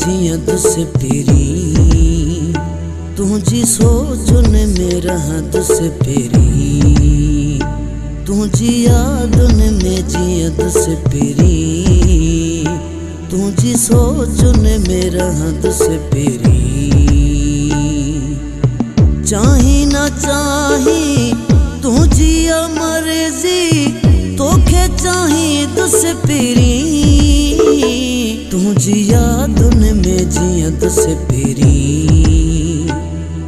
जियद से पेरी तुझी सोचन मेरा हद से पेरी तुझी यादन में जियद से पेरी तुझी सोचन मेरा हद से पेरी चाही ना चाही तुझी मर्जी तोखे चाही दुस पेरी तुझी यादन में जियद से पेरी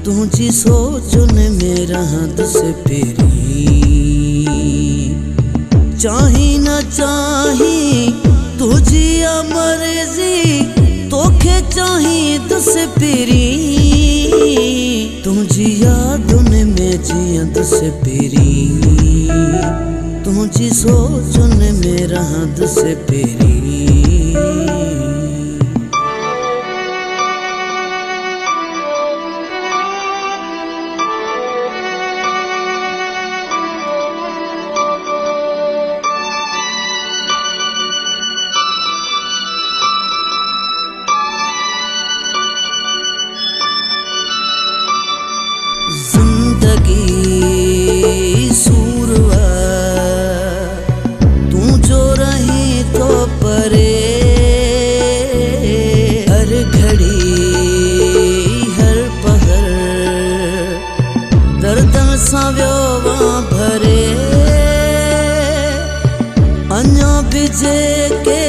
तुझी सोचन मेरा हद से पेरी चाही ना चाही तुझी मर्जी तोखे चाही दुस पेरी तुझी यादन में जियद से पेरी तुझी सोचन मेरा हद से पेरी जिंदगी सूरवा तू जो रही तो परे हर घड़ी हर पहर दर्द साव्योवा भरे अन्या बिजे के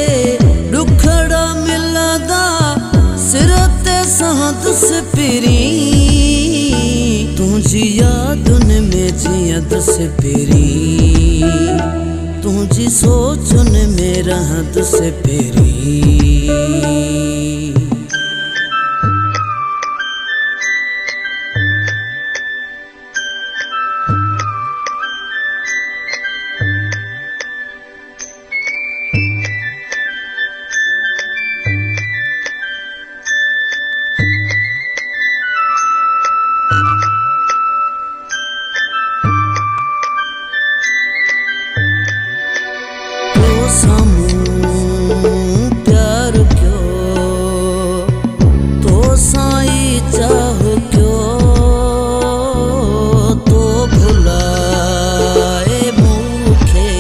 दुखड़ा मिलदा सिरते सहदुस पेरी तुझी यादन में जियद से पेरी तुझी सोचन मेरा हद से पेरी प्यार क्यों तो साई चाह क्यों तो भुलाए मुखे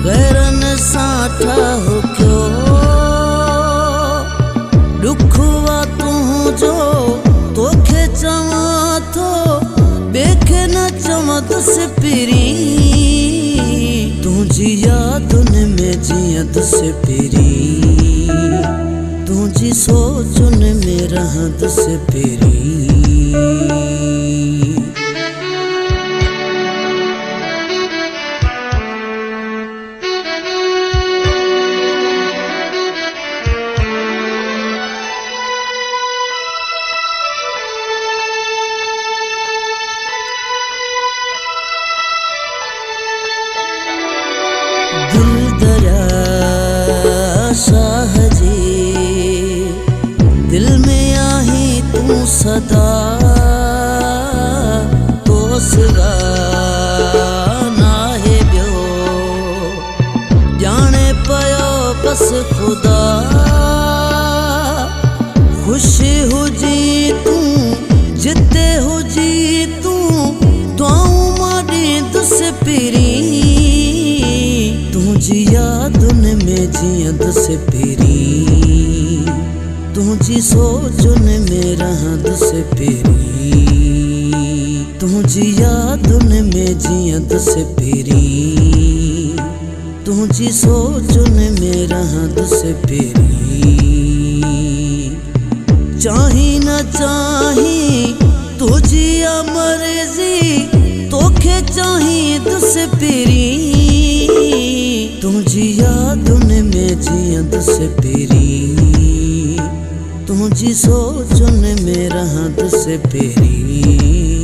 गैरन साठा हो क्यों दुखवा तू जो तोखे चवा तो देखे न चमद से पेरी तुझी यादन में जियद से पेरी तुझी सोचन मेरा हद से पेरी शाह जी दिल में आही तू सदा तो सिगा ना है ब्यो जाने पयो बस खुदा खुशी हो जी तू जिते हो जी तू दुआऊं मारे दुस पेरी तुझी यादन में जियद से पेरी तुझी सोचन मेरा हद से पेरी तुझी यादन में जियद से पेरी तुझी सोचन मेरा हद से पेरी चाही ना चाही तुझी मर्जी तोखे चाही दस पेरी तुझी यादुन में जिया दस पेरी तुझी सोचुन में रहा दस पेरी।